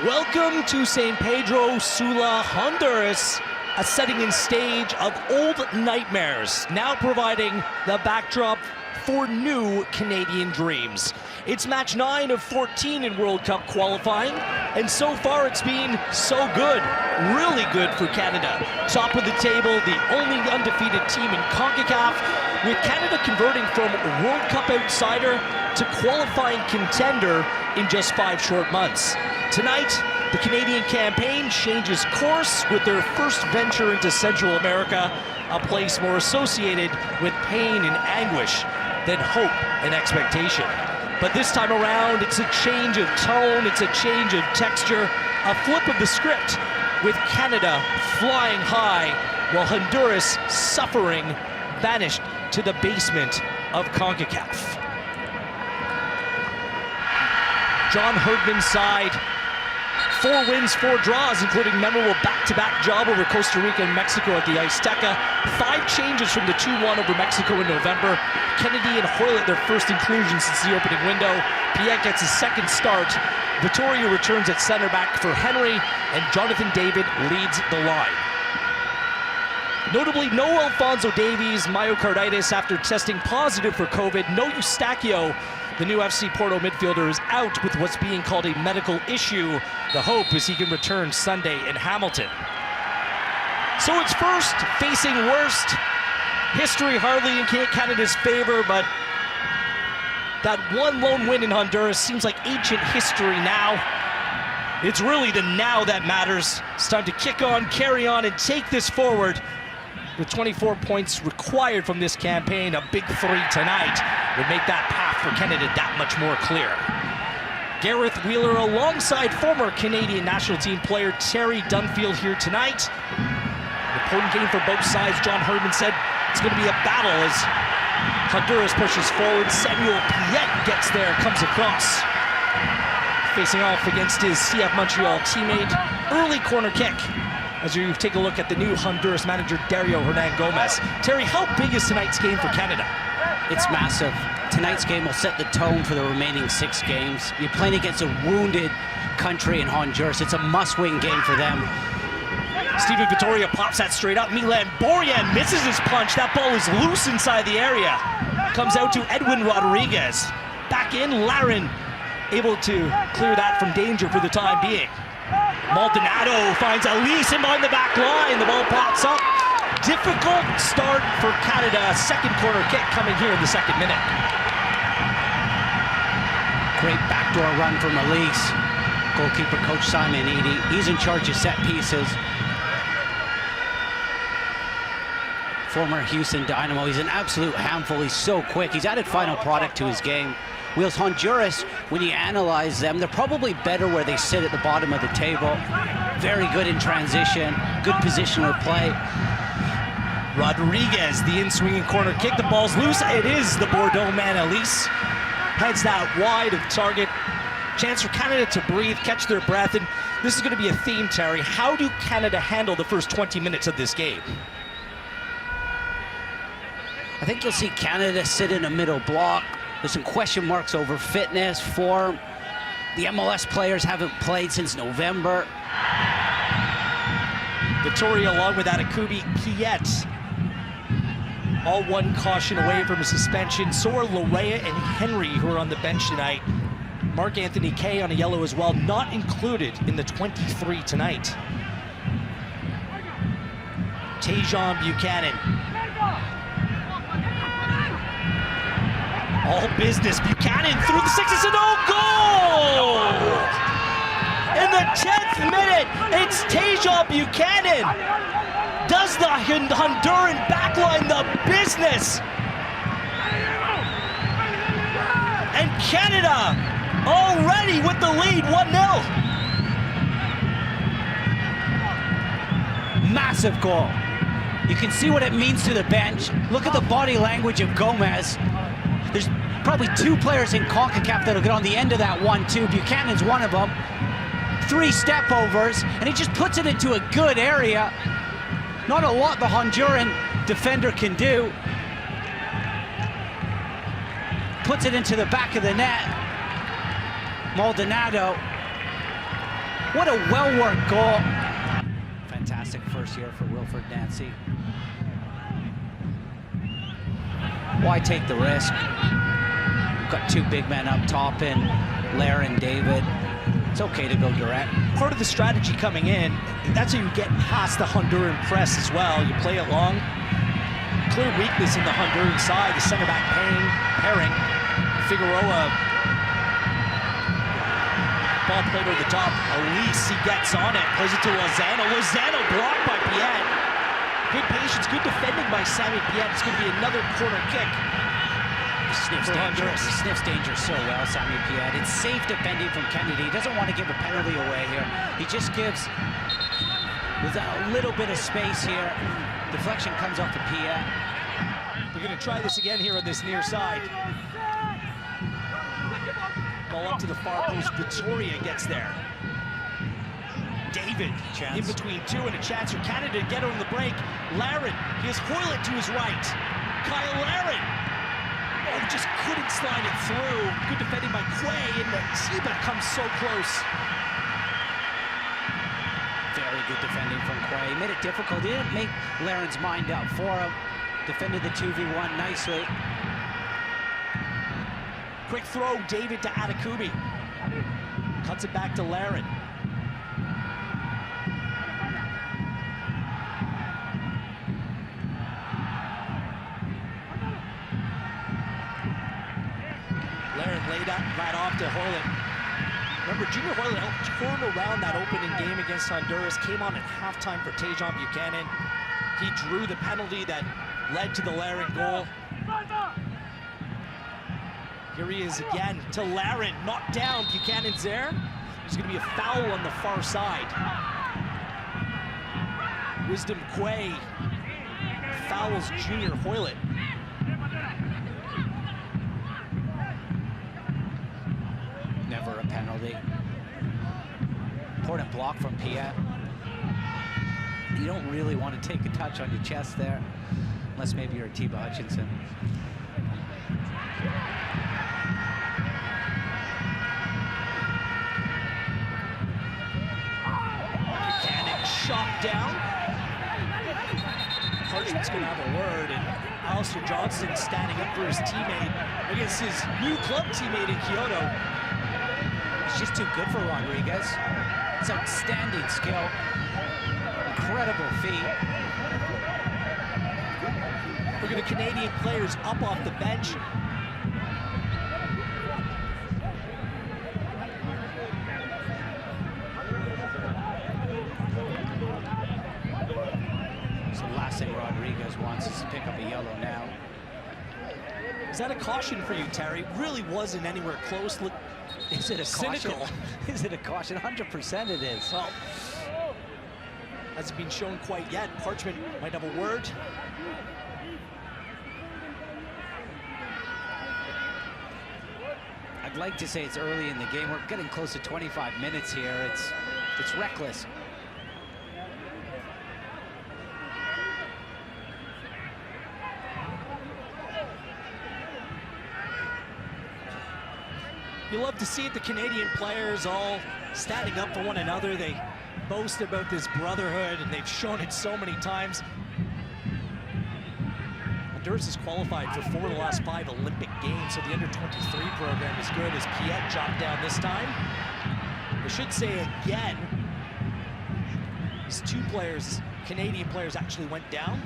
Welcome to San Pedro Sula, Honduras, a setting and stage of old nightmares, now providing the backdrop for new Canadian dreams. It's match 9 of 14 in World Cup qualifying, and so far it's been so good, really good for Canada. Top of the table, the only undefeated team in Concacaf, with Canada converting from World Cup outsider to qualifying contender in just 5 short months. Tonight, the Canadian campaign changes course with their first venture into Central America, a place more associated with pain and anguish than hope and expectation. But this time around, it's a change of tone, it's a change of texture, a flip of the script, with Canada flying high while Honduras suffering, banished to the basement of CONCACAF. John Herdman's side, 4 wins, 4 draws, including memorable back-to-back job over Costa Rica and Mexico at the Azteca. 5 changes from the 2-1 over Mexico in November. Kennedy and Hoylett their first inclusion since the opening window. Piet gets his second start. Vittoria returns at center back for Henry, and Jonathan David leads the line. Notably, no Alphonso Davies, myocarditis after testing positive for COVID. No Eustachio. The new FC Porto midfielder is out with what's being called a medical issue. The hope is he can return Sunday in Hamilton. So it's first facing worst. History hardly in Canada's favor, but that one lone win in Honduras seems like ancient history now. It's really the now that matters. It's time to kick on, carry on, and take this forward. With 24 points required from this campaign, a big 3 tonight would make that path for Canada that much more clear. Gareth Wheeler alongside former Canadian national team player Terry Dunfield here tonight. Important game for both sides. John Herdman said it's going to be a battle as Honduras pushes forward. Samuel Piet gets there, comes across. Facing off against his CF Montreal teammate. Early corner kick as you take a look at the new Honduras manager, Dario Hernan Gomez. Terry, how big is tonight's game for Canada? It's massive. Tonight's game will set the tone for the remaining 6 games. You're playing against a wounded country in Honduras. It's a must-win game for them. Steven Vittoria pops that straight up. Milan Borjan misses his punch. That ball is loose inside the area. Comes out to Edwin Rodriguez. Back in, Larin able to clear that from danger for the time being. Maldonado finds Elise in behind the back line. The ball pops up. Difficult start for Canada. Second corner kick coming here in the 2nd minute. Great backdoor run from Elise. Goalkeeper coach Simon Eady. He's in charge of set pieces. Former Houston Dynamo. He's an absolute handful. He's so quick. He's added final product to his game. Whereas Honduras, when you analyze them, they're probably better where they sit at the bottom of the table. Very good in transition, good positional play. Rodriguez, the in-swinging corner kick. The ball's loose. It is the Bordeaux man, Elise. Heads that wide of target. Chance for Canada to breathe, catch their breath. And this is going to be a theme, Terry. How do Canada handle the first 20 minutes of this game? I think you'll see Canada sit in a middle block. There's some question marks over fitness, form. The MLS players haven't played since November. Vittoria along with Atakubi, Piet. All one caution away from a suspension. So are Lorea and Henry, who are on the bench tonight. Mark Anthony Kay on a yellow as well, not included in the 23 tonight. Tejan Buchanan. All business. Buchanan through the 6th. It's a goal! In the 10th minute, it's Tejan Buchanan. Does the Honduran backline the business. And Canada already with the lead, 1-0. Massive goal. You can see what it means to the bench. Look at the body language of Gomez. There's probably 2 players in CONCACAF that'll get on the end of that 1-2. Buchanan's one of them. 3 step-overs, and he just puts it into a good area. Not a lot the Honduran defender can do. Puts it into the back of the net. Maldonado What a well-worked goal. Fantastic first year for Wilfred Nancy. Why take the risk? We've got two big men up top in Lair and David. It's okay to go direct. Part of the strategy coming in, that's how you get past the Honduran press as well. You play it long. Clear weakness in the Honduran side, the center back pairing. Figueroa, ball played over the top. Elise, he gets on it, plays it to Lozano. Lozano blocked by Piet. Good patience, good defending by Sammy Piet. It's going to be another corner kick. Sniffs danger. He sniffs danger so well, Sammy Piet. It's safe defending from Kennedy. He doesn't want to give a penalty away here. He just gives with a little bit of space here. Deflection comes off to Piet. We're going to try this again here on this near side. Ball up to the far post. Victoria gets there. David in between two and a chance for Canada to get on the break. Laren, he has Hoylett to his right. Kyle Laren. Oh, just couldn't slide it through. Good defending by Quay, and Siba comes so close. Very good defending from Quay. Made it difficult. He didn't make Laren's mind up for him. Defended the 2v1 nicely. Quick throw, David to Atakubi. Cuts it back to Laren. Laren laid that off to Hoylett. Remember, Junior Hoylett helped turn around that opening game against Honduras, came on at halftime for Tejan Buchanan. He drew the penalty that led to the Laren goal. Here he is again to Laren, knocked down. Buchanan's there. There's going to be a foul on the far side. Wisdom Quay fouls Junior Hoylett. Never a penalty. Important block from Piet. You don't really want to take a touch on your chest there, unless maybe you're Atiba Hutchinson. Buchanan shot down. Parchment's going to have a word, and Alistair Johnson standing up for his teammate against his new club teammate in Kyoto. It's just too good for Rodriguez. It's outstanding skill. Incredible feat. Look at the Canadian players up off the bench. So the last thing Rodriguez wants is to pick up a yellow now. Is that a caution for you, Terry? Really wasn't anywhere close. Look, is it a cynical? Caution? Is it a caution? 100% it is. Well, hasn't been shown quite yet. Parchment might have a word. I'd like to say it's early in the game. We're getting close to 25 minutes here. It's reckless. You love to see it, the Canadian players all standing up for one another. They boast about this brotherhood, and they've shown it so many times. Honduras has qualified for 4 of the last 5 Olympic Games, so the under-23 program is good as Piet dropped down this time. I should say again, these 2 players, Canadian players, actually went down.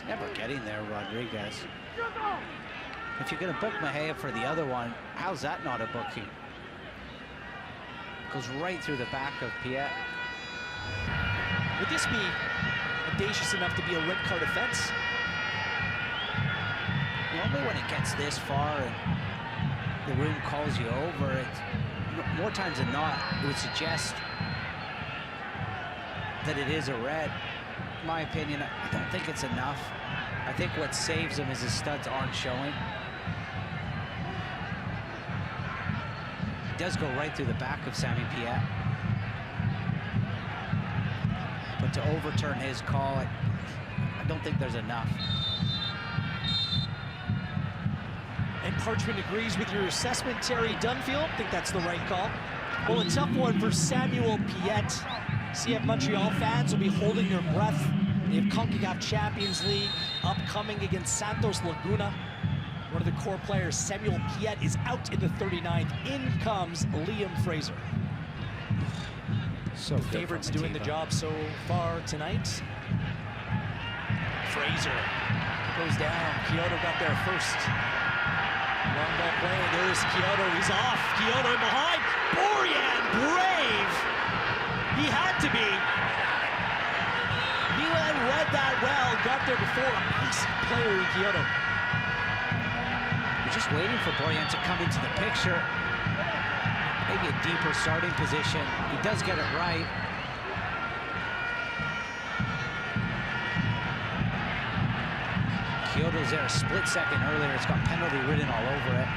Never getting there, Rodriguez. If you're going to book Mejia for the other one, how's that not a booking? Goes right through the back of Piet. Would this be audacious enough to be a red card offense? Normally when it gets this far and the room calls you over, more times than not, it would suggest that it is a red. In my opinion, I don't think it's enough. I think what saves him is his studs aren't showing. He does go right through the back of Sammy Piet. But to overturn his call, don't think there's enough. And Parchment agrees with your assessment, Terry Dunfield. I think that's the right call. Well, a tough one for Samuel Piette. CF Montreal fans will be holding their breath. They have Concacaf Champions League upcoming against Santos Laguna. One of the core players, Samuel Piette, is out in the 39th. In comes Liam Fraser. So favorites doing the job so far tonight. Fraser goes down. Kyoto got there first. Long ball play. There's Kyoto. He's off. Kyoto in behind. Borjan, brave. He had to be. Milan read that well. Got there before a pacey player in Kyoto. We're just waiting for Borjan to come into the picture. Maybe a deeper starting position. He does get it right. Kyoto's there a split second earlier. It's got penalty written all over it.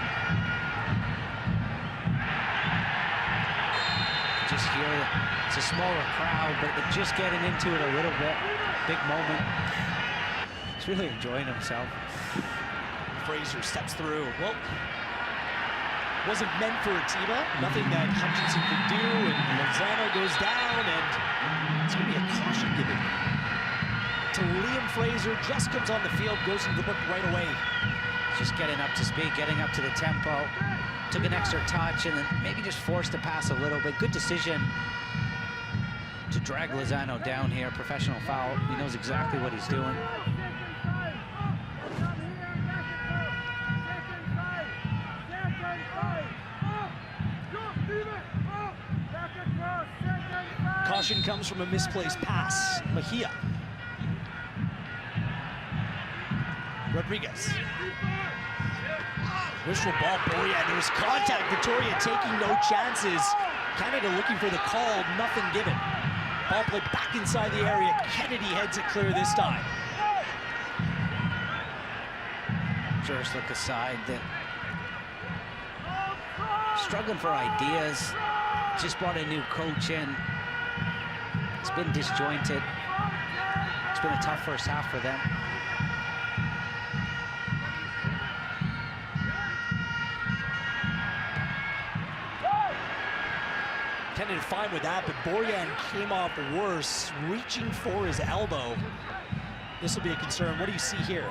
Just here, it's a smaller crowd, but they're just getting into it a little bit. Big moment. He's really enjoying himself. Fraser steps through. Well, wasn't meant for Atiba. Nothing that Hutchinson could do, and Lozano goes down, and it's going to be a caution given to Liam Fraser. Just comes on the field, goes into the book right away. Just getting up to speed, getting up to the tempo. Took an extra touch, and then maybe just forced the pass a little bit. Good decision to drag Lozano down here. Professional foul. He knows exactly what he's doing. Caution comes from a misplaced pass. Mejia. Rodriguez. Whistle ball, Borjan. There was contact. Victoria taking no chances. Canada looking for the call. Nothing given. Ball played back inside the area. Kennedy heads it clear this time. Just look aside. Struggling for ideas. Just brought a new coach in. It's been disjointed. It's been a tough first half for them. Kennedy fine with that, but Borjan came off worse, reaching for his elbow. This will be a concern. What do you see here?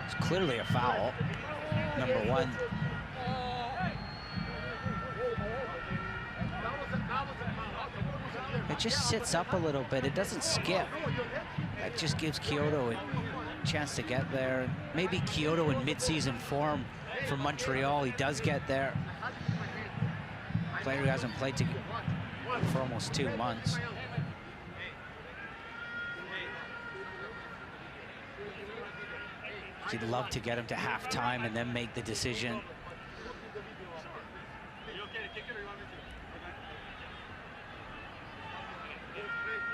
It's clearly a foul. Number one. It just sits up a little bit. It doesn't skip. That just gives Kyoto a chance to get there. Maybe Kyoto in mid-season form for Montreal. He does get there. Player who hasn't played for almost 2 months. He'd love to get him to halftime and then make the decision.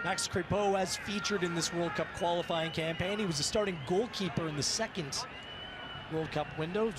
Max Crepeau, as featured in this World Cup qualifying campaign, he was the starting goalkeeper in the second World Cup window.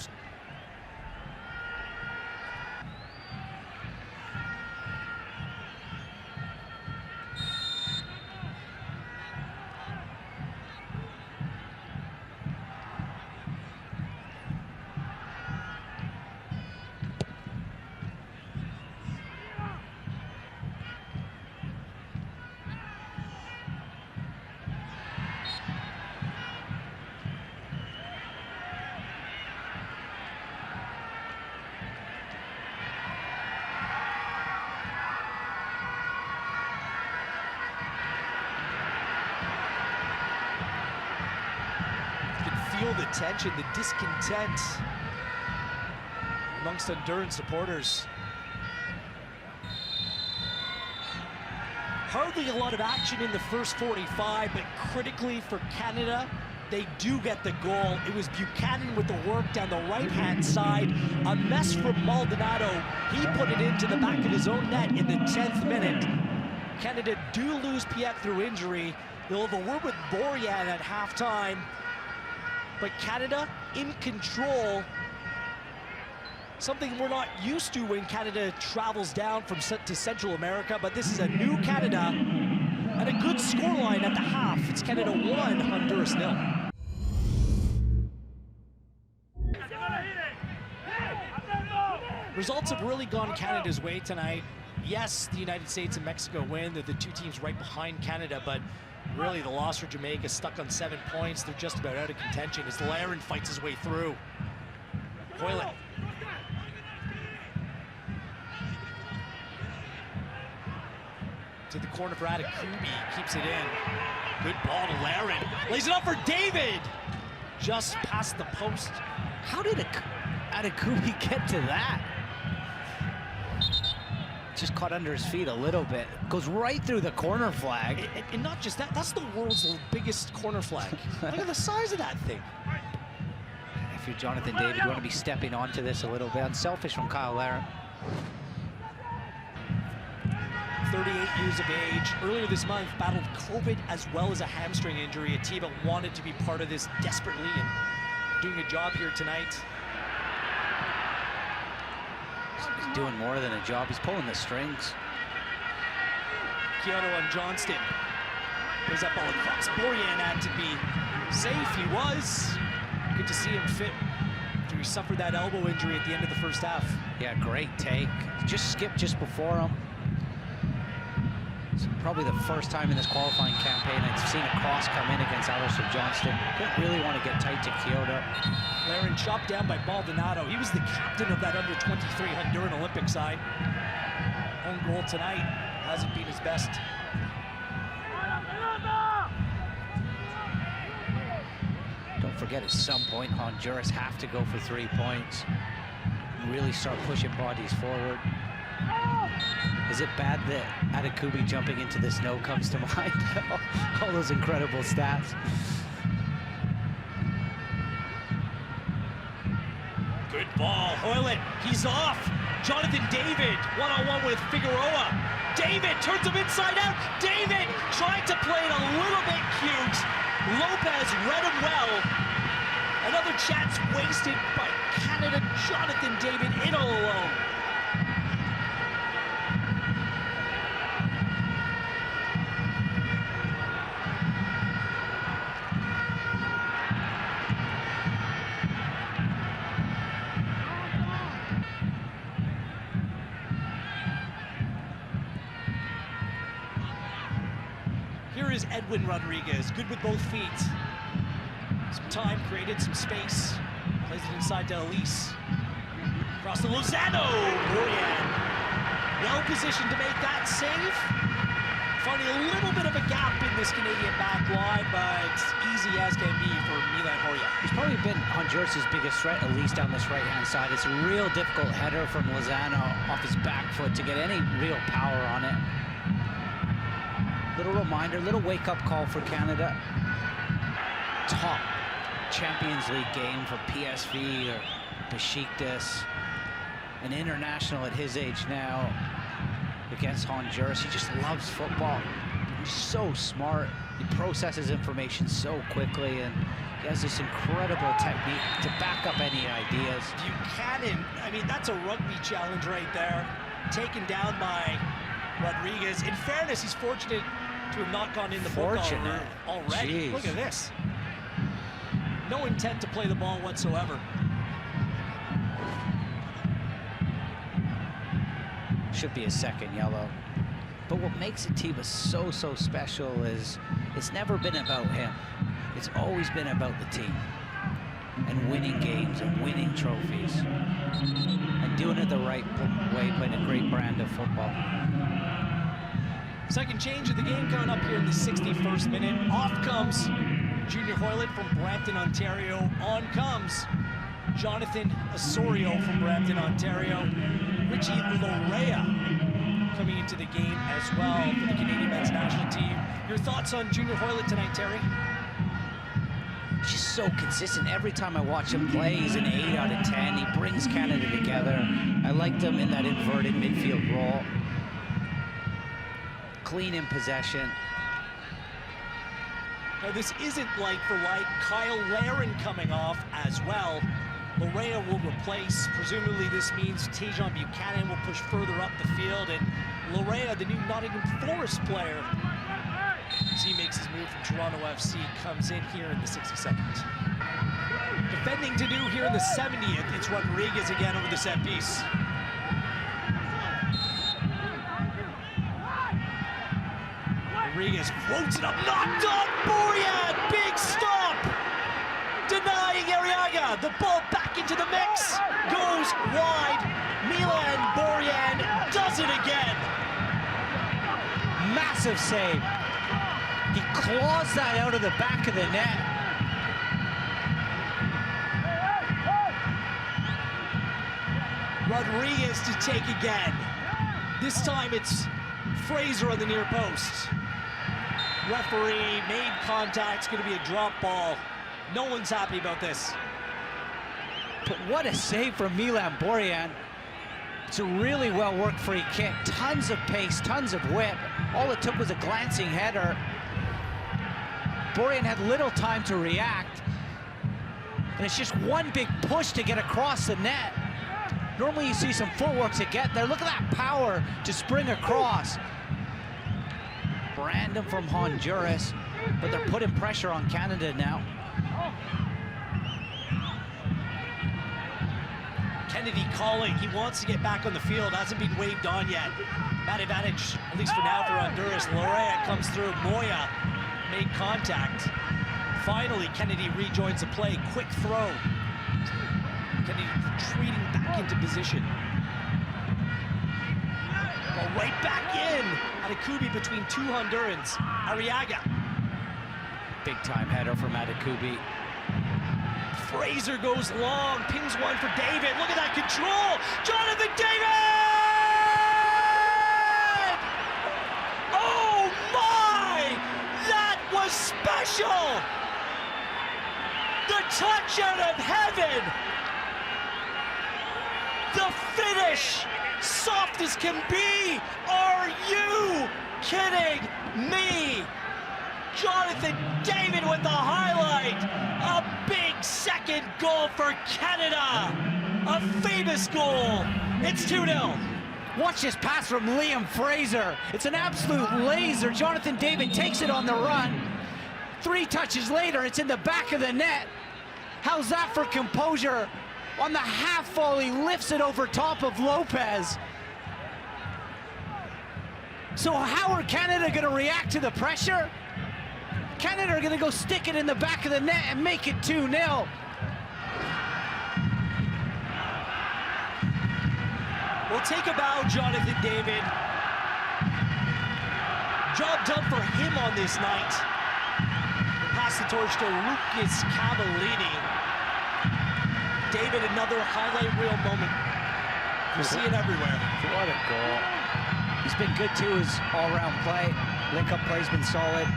Feel the tension, the discontent amongst Honduran supporters. Hardly a lot of action in the first 45, but critically for Canada, they do get the goal. It was Buchanan with the work down the right-hand side. A mess from Maldonado. He put it into the back of his own net in the 10th minute. Canada do lose Piette through injury. They'll have a word with Borjan at halftime. But Canada in control, something we're not used to when Canada travels down to Central America, but this is a new Canada And a good scoreline at the half. It's Canada 1, Honduras 0. Results have really gone Canada's way tonight. Yes, the United States and Mexico win. They're the two teams right behind Canada, but really the loss for Jamaica stuck on 7 points. They're just about out of contention as Laren fights his way through. Hoylett. To the corner for Atop, keeps it in. Good ball to Laren. Lays it up for David. Just past the post. How did Atop get to that? Just caught under his feet a little bit. Goes right through the corner flag. And not just that, that's the world's biggest corner flag. Look at the size of that thing. If you're Jonathan David, you want to be stepping onto this a little bit. Unselfish from Kyle Laren. 38 years of age. Earlier this month, battled COVID as well as a hamstring injury. Atiba wanted to be part of this desperately and doing a job here tonight. He's doing more than a job. He's pulling the strings. Kyoto on Johnston. Plays that ball across. Borian had to be safe. He was. Good to see him fit after he suffered that elbow injury at the end of the first half. Yeah, great take. Just skipped just before him. It's probably the first time in this qualifying campaign I've seen a cross come in against Alistair Johnston. Didn't really want to get tight to Kyoto. Laren chopped down by Baldonado. He was the captain of that under-23 Honduran Olympic side. Own goal tonight hasn't been his best. Don't forget, at some point, Honduras have to go for 3 points and really start pushing bodies forward. Is it bad that Atop jumping into the snow comes to mind? All those incredible stats. Good ball, Hoylett, he's off. Jonathan David, one-on-one with Figueroa. David turns him inside out. David trying to play it a little bit cute. Lopez read him well. Another chance wasted by Canada. Jonathan David in all alone. Here is Edwin Rodriguez, good with both feet. Some time created, some space. Plays it inside to Elise. Across to Lozano. Borian. Well positioned to make that save. Finding a little bit of a gap in this Canadian back line, but easy as can be for Milan Horia. He's probably been Honduras' biggest threat, at least down this right-hand side. It's a real difficult header from Lozano off his back foot to get any real power on it. Little reminder, little wake-up call for Canada. Top Champions League game for PSV or Besiktas. An international at his age now against Honduras. He just loves football. He's so smart. He processes information so quickly, and he has this incredible technique to back up any ideas. Buchanan, I mean, that's a rugby challenge right there. Taken down by Rodriguez. In fairness, he's fortunate to have not gone in the ball already. Jeez. Look at this. No intent to play the ball whatsoever. Should be a second yellow. But what makes Atiba so special is it's never been about him. It's always been about the team and winning games and winning trophies and doing it the right way, playing a great brand of football. Second change of the game coming up here in the 61st minute. Off comes Junior Hoylett from Brampton, Ontario. On comes Jonathan Osorio from Brampton, Ontario. Richie Lorea coming into the game as well for the Canadian men's national team. Your thoughts on Junior Hoylett tonight, Terry? Just so consistent. Every time I watch him play, he's an 8 out of 10. He brings Canada together. I liked him in that inverted midfield role. Clean in possession. Now this isn't like for like. Kyle Laren coming off as well. Lorea will replace. Presumably this means Tajon Buchanan will push further up the field, and Lorea, the new Nottingham Forest player, as he makes his move from Toronto FC, comes in here in the 62nd. Defending to do here in the 70th, it's Rodriguez again over the set piece. Rodriguez floats it up, knocked on Borjan, big stop! Denying Arriaga, the ball back into the mix, goes wide, Milan Borjan does it again. Massive save. He claws that out of the back of the net. Rodriguez to take again. This time it's Fraser on the near post. Referee made contact, it's going to be a drop ball. No one's happy about this. But what a save from Milan Borjan. It's a really well worked free kick. Tons of pace, tons of whip. All it took was a glancing header. Borjan had little time to react. And it's just one big push to get across the net. Normally you see some footwork to get there. Look at that power to spring across. Random from Honduras, but they're putting pressure on Canada now. Kennedy calling, he wants to get back on the field, hasn't been waved on yet. Bad advantage, at least for now, for Honduras. Lorea comes through, Moya made contact. Finally, Kennedy rejoins the play, quick throw. Kennedy retreating back into position. Ball right back in. Adekubi between two Hondurans. Arriaga. Big time header from Adekubi. Fraser goes long, pings one for David. Look at that control. Jonathan David! Oh my! That was special! The touch out of heaven! The finish! Soft as can be! Are you kidding me? Jonathan David with the highlight! A big second goal for Canada! A famous goal! It's 2-0. Watch this pass from Liam Fraser. It's an absolute laser. Jonathan David takes it on the run. 3 touches later, it's in the back of the net. How's that for composure? On the half volley, lifts it over top of Lopez. So how are Canada going to react to the pressure? Canada are going to go stick it in the back of the net and make it 2-0. We'll take a bow, Jonathan David. Job done for him on this night. Pass the torch to Lucas Cavallini. David, another highlight reel moment. You see it everywhere. What a goal. He's been good too, his all-round play. Link-up play's been solid.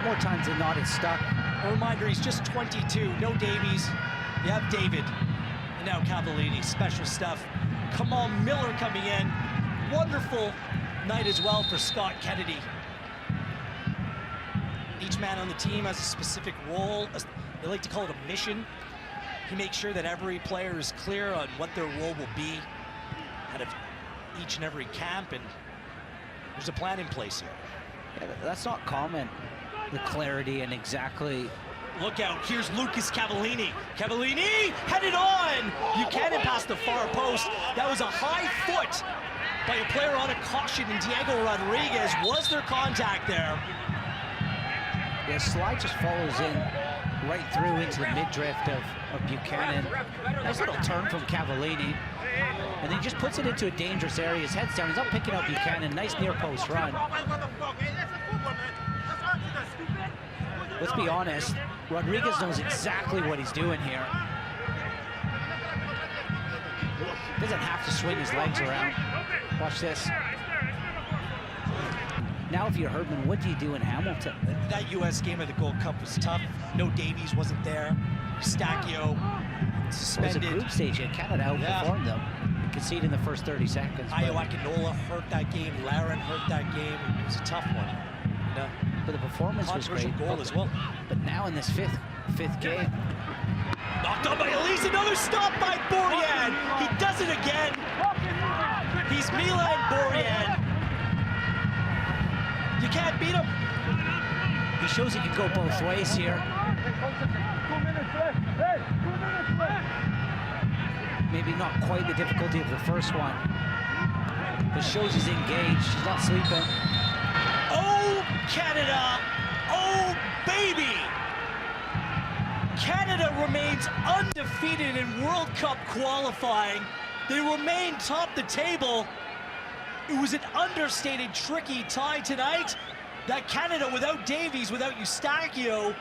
More times than not, it's stuck. A reminder, he's just 22. No Davies. You have David. And now Cavallini. Special stuff. Kamal Miller coming in. Wonderful night as well for Scott Kennedy. Each man on the team has a specific role. They like to call it a mission. He makes sure that every player is clear on what their role will be out of each and every camp, and there's a plan in place here. Yeah, that's not common, the clarity and exactly. Look out, here's Lucas Cavallini. Cavallini headed on! Buchanan past the far post. That was a high foot by a player on a caution, and Diego Rodriguez. Was there contact there? Yeah, slide just follows in right through into the mid-drift of Buchanan. Nice little turn from Cavallini. And then he just puts it into a dangerous area. His head's down, he's not picking up Buchanan. Nice near post run. Let's be honest, Rodriguez knows exactly what he's doing here. Doesn't have to swing his legs around. Watch this. Now if you're Herdman, what do you do in Hamilton? That U.S. game of the Gold Cup was tough. No Davies wasn't there. Eustachio suspended. It was a group stage, and Canada outperformed them. They conceded in the first 30 seconds. Ayo Akinola hurt that game. Laren hurt that game. It was a tough one. No. But the performance was great. Goal as well. But now in this fifth game. Knocked on by Elise, another stop by Borjan. He does it again. He's Milan Borjan. You can't beat him. He shows he can go both ways here. Maybe not quite the difficulty of the first one, but shows he's engaged. He's not sleeping. Oh, Canada! Oh, baby! Canada remains undefeated in World Cup qualifying. They remain top the table. It was an understated, tricky tie tonight. That Canada, without Davies, without Eustachio,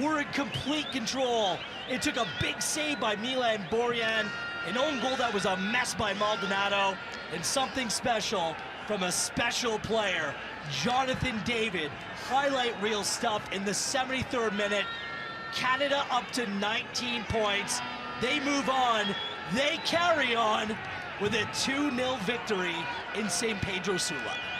were in complete control. It took a big save by Milan Borjan, an own goal that was a mess by Maldonado, and something special from a special player, Jonathan David. Highlight reel stuff in the 73rd minute. Canada up to 19 points. They move on. They carry on with a 2-0 victory in St. Pedro Sula.